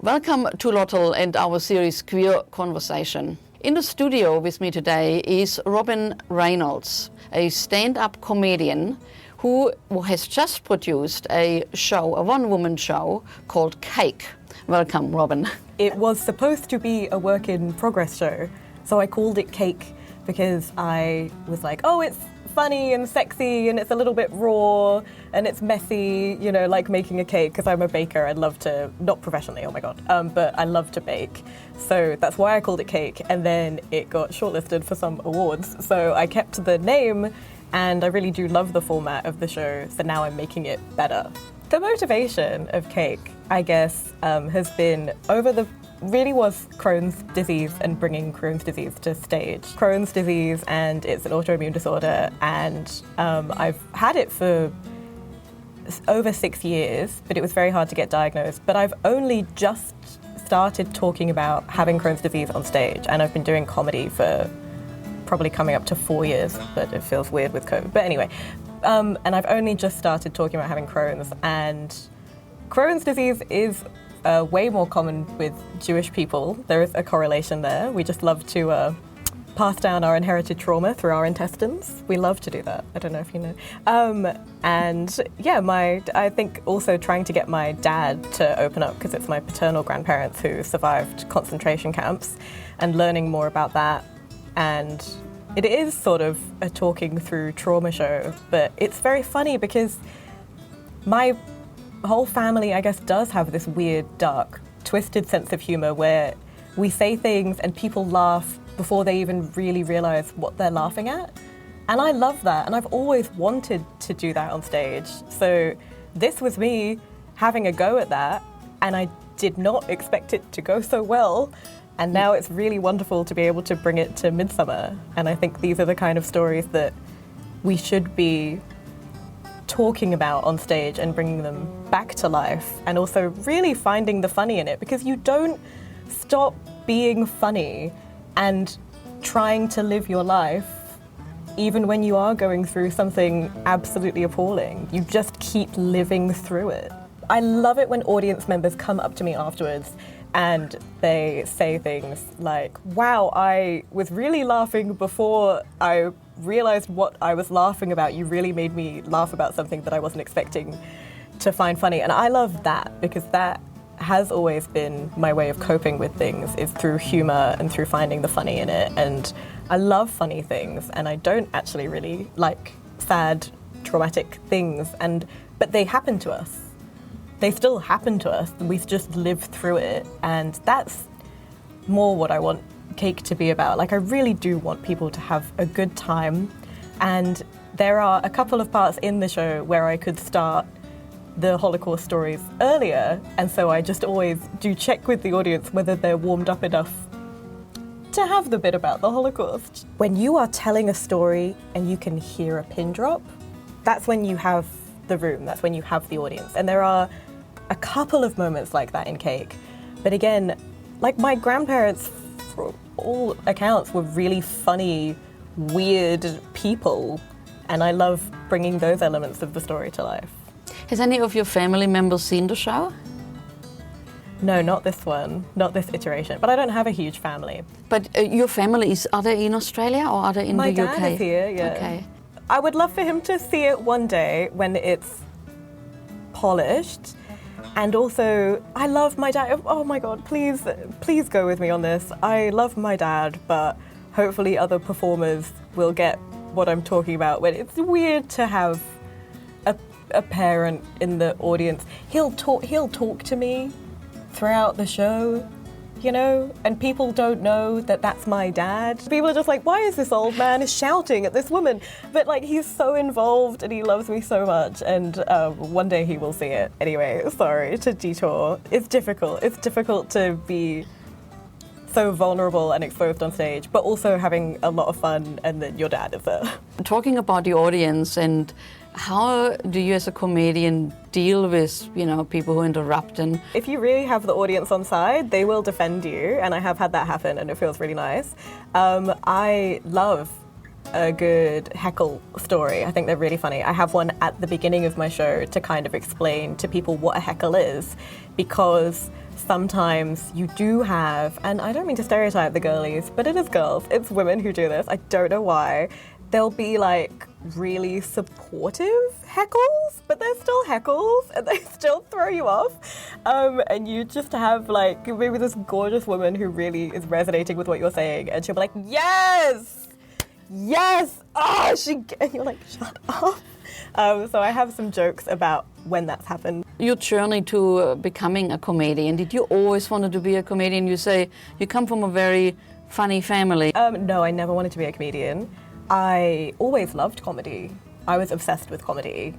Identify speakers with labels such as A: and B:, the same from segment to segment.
A: Welcome to Lottel and our series Queer Conversation. In the studio with me today is Robyn Reynolds, a stand-up comedian who has just produced a show, a one-woman show called Cake. Welcome, Robyn.
B: It was supposed to be a work-in-progress show, so I called it Cake because I was like, oh, it's funny and sexy and it's a little bit raw and it's messy, you know, like making a cake, because I'm a baker. I love to, not professionally, oh my God, but I love to bake. So that's why I called it Cake, and then it got shortlisted for some awards. So I kept the name, and I really do love the format of the show, so now I'm making it better. The motivation of Cake, I guess, has been really was Crohn's disease and bringing Crohn's disease to stage. Crohn's disease, and it's an autoimmune disorder, and I've had it for over 6 years, but it was very hard to get diagnosed. But I've only just started talking about having Crohn's disease on stage, and I've been doing comedy for probably coming up to 4 years, but it feels weird with COVID. But anyway, and I've only just started talking about having Crohn's, and Crohn's disease is way more common with Jewish people. There is a correlation there. We just love to pass down our inherited trauma through our intestines. We love to do that. I don't know if you know. And yeah, I think also trying to get my dad to open up, because it's my paternal grandparents who survived concentration camps, and learning more about that. And it is sort of a talking through trauma show, but it's very funny because my whole family, I guess, does have this weird, dark, twisted sense of humour where we say things and people laugh before they even really realise what they're laughing at. And I love that, and I've always wanted to do that on stage. So this was me having a go at that, and I did not expect it to go so well. And now it's really wonderful to be able to bring it to Midsummer. And I think these are the kind of stories that we should be talking about on stage and bringing them back to life, and also really finding the funny in it, because you don't stop being funny and trying to live your life even when you are going through something absolutely appalling. You just keep living through it. I love it when audience members come up to me afterwards and they say things like, wow, I was really laughing before I realised what I was laughing about. You really made me laugh about something that I wasn't expecting to find funny. And I love that, because that has always been my way of coping with things, is through humour and through finding the funny in it. And I love funny things, and I don't actually really like sad, traumatic things, but they happen to us. They still happen to us, and we just live through it. And that's more what I want Cake to be about. Like, I really do want people to have a good time, and there are a couple of parts in the show where I could start the Holocaust stories earlier, and so I just always do check with the audience whether they're warmed up enough to have the bit about the Holocaust. When you are telling a story and you can hear a pin drop, that's when you have the room, that's when you have the audience. And there are a couple of moments like that in Cake. But again, like, my grandparents, for all accounts, were really funny, weird people, and I love bringing those elements of the story to life.
A: Has any of your family members seen the show?
B: No, not this one, not this iteration, but I don't have a huge family.
A: But your family, are they in Australia or are they in the UK?
B: My dad is here, yeah.
A: Okay.
B: I would love for him to see it one day when it's polished. And also, I love my dad. Oh my God, please go with me on this. I love my dad, but hopefully other performers will get what I'm talking about. When it's weird to have a parent in the audience. He'll talk to me throughout the show, you know, and people don't know that that's my dad. People are just like, why is this old man shouting at this woman? But like, he's so involved and he loves me so much, and one day he will see it. Anyway, sorry to detour. It's difficult to be so vulnerable and exposed on stage, but also having a lot of fun, and then your dad is there.
A: Talking about the audience, and how do you as a comedian deal with, you know, people who interrupt? And
B: if you really have the audience on side, they will defend you, and I have had that happen, and it feels really nice. I love a good heckle story. I think they're really funny. I have one at the beginning of my show to kind of explain to people what a heckle is, because sometimes you do have, and I don't mean to stereotype the girlies, but it is girls, it's women who do this. I don't know why. They'll be like really supportive heckles, but they're still heckles and they still throw you off. And you just have like maybe this gorgeous woman who really is resonating with what you're saying, and she'll be like, yes, and you're like, shut up. So I have some jokes about when that's happened.
A: Your journey to becoming a comedian, did you always wanted to be a comedian? You say you come from a very funny family.
B: No, I never wanted to be a comedian. I always loved comedy. I was obsessed with comedy.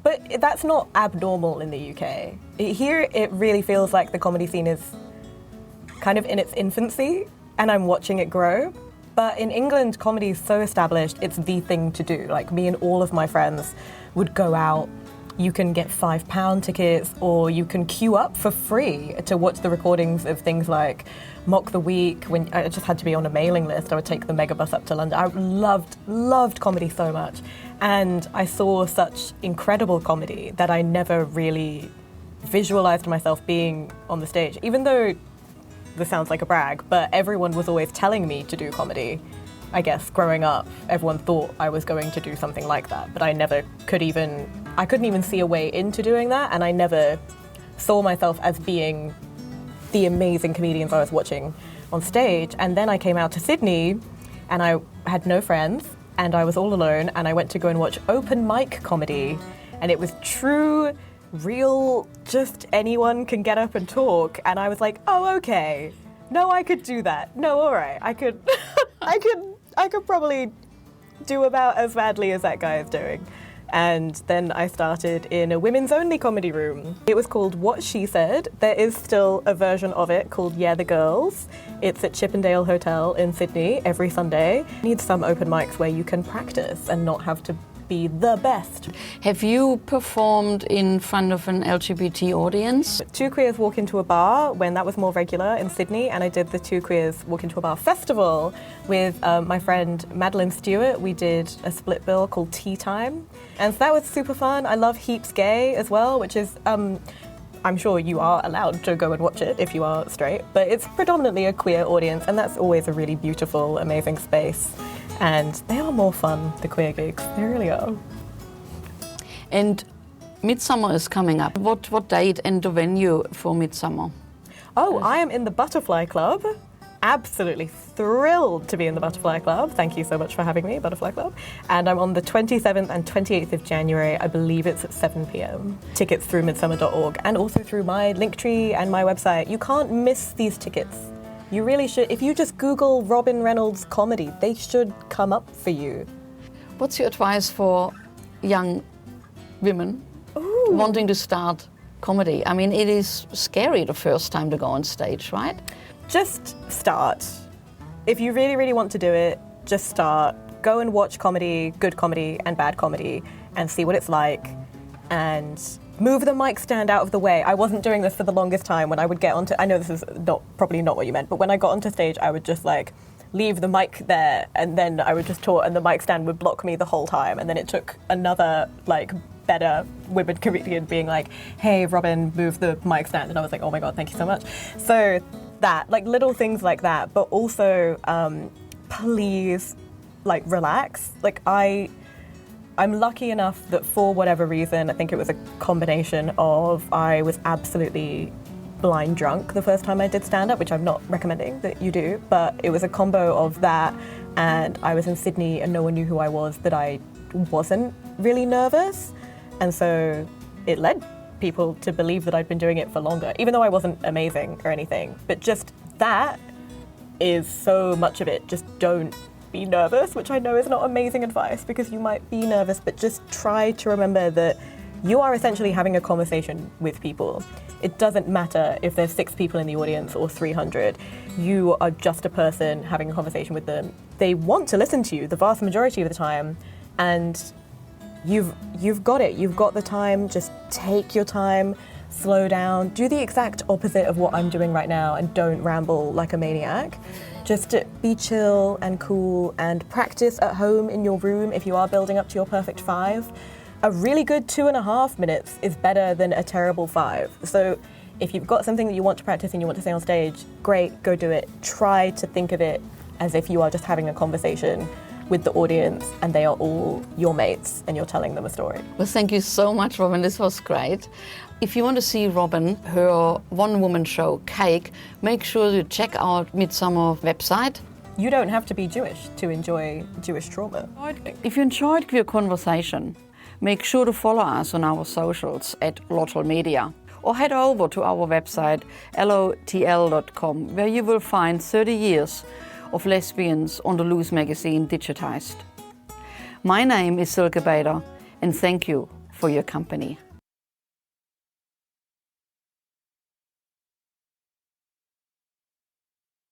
B: But that's not abnormal in the UK. Here it really feels like the comedy scene is kind of in its infancy, and I'm watching it grow. But in England, comedy is so established, it's the thing to do. Like, me and all of my friends would go out. You can get £5 tickets, or you can queue up for free to watch the recordings of things like Mock the Week. When I just had to be on a mailing list, I would take the megabus up to London. I loved comedy so much. And I saw such incredible comedy that I never really visualized myself being on the stage. Even though this sounds like a brag, but everyone was always telling me to do comedy. I guess growing up, everyone thought I was going to do something like that, but I couldn't even see a way into doing that, and I never saw myself as being the amazing comedians I was watching on stage. And then I came out to Sydney, and I had no friends, and I was all alone, and I went to go and watch open mic comedy, and it was true, real, just anyone can get up and talk, and I was like, oh, okay, no, I could do that. No, all right, I could probably do about as badly as that guy is doing. And then I started in a women's only comedy room. It was called What She Said. There is still a version of it called Yeah the Girls. It's at Chippendale Hotel in Sydney every Sunday. Need some open mics where you can practice and not have to be the best.
A: Have you performed in front of an LGBT audience?
B: Two Queers Walk Into a Bar, when that was more regular in Sydney, and I did the Two Queers Walk Into a Bar festival with my friend Madeline Stewart. We did a split bill called Tea Time, and so that was super fun. I love Heaps Gay as well, which is I'm sure you are allowed to go and watch it if you are straight, but it's predominantly a queer audience, and that's always a really beautiful, amazing space. And they are more fun, the queer gigs. They really are.
A: And Midsummer is coming up. What date and the venue for Midsummer?
B: Oh, I am in the Butterfly Club. Absolutely thrilled to be in the Butterfly Club. Thank you so much for having me, Butterfly Club. And I'm on the 27th and 28th of January. I believe it's at 7 p.m. Tickets through midsummer.org and also through my Linktree and my website. You can't miss these tickets. You really should. If you just Google Robyn Reynolds comedy, they should come up for you.
A: What's your advice for young women wanting to start comedy? I mean, it is scary the first time to go on stage, right?
B: Just start. If you really, really want to do it, just start. Go and watch comedy, good comedy and bad comedy, and see what it's like. And move the mic stand out of the way. I wasn't doing this for the longest time. When I would get onto, I know this is probably not what you meant, but when I got onto stage, I would just like leave the mic there, and then I would just talk, and the mic stand would block me the whole time. And then it took another like better women comedian being like, "Hey, Robyn, move the mic stand," and I was like, "Oh my god, thank you so much." So that, like little things like that, but also please, like relax. Like I'm lucky enough that for whatever reason, I think it was a combination of I was absolutely blind drunk the first time I did stand-up, which I'm not recommending that you do, but it was a combo of that, and I was in Sydney and no one knew who I was, that I wasn't really nervous, and so it led people to believe that I'd been doing it for longer, even though I wasn't amazing or anything. But just that is so much of it. Just don't be nervous, which I know is not amazing advice because you might be nervous, but just try to remember that you are essentially having a conversation with people. It doesn't matter if there's 6 people in the audience or 300. You are just a person having a conversation with them. They want to listen to you the vast majority of the time, and you've got it. You've got the time. Just take your time, slow down, do the exact opposite of what I'm doing right now and don't ramble like a maniac. Just be chill and cool and practice at home in your room if you are building up to your perfect 5. A really good 2.5 minutes is better than a terrible 5. So if you've got something that you want to practice and you want to say on stage, great, go do it. Try to think of it as if you are just having a conversation with the audience and they are all your mates and you're telling them a story.
A: Well, thank you so much, Robyn. This was great. If you want to see Robyn, her one-woman show, Cake, make sure to check out Midsummer website.
B: You don't have to be Jewish to enjoy Jewish trauma.
A: If you enjoyed Queer Conversation, make sure to follow us on our socials at Lotl Media, or head over to our website lotl.com, where you will find 30 years of Lesbians on the Loose magazine digitized. My name is Silke Bader, and thank you for your company.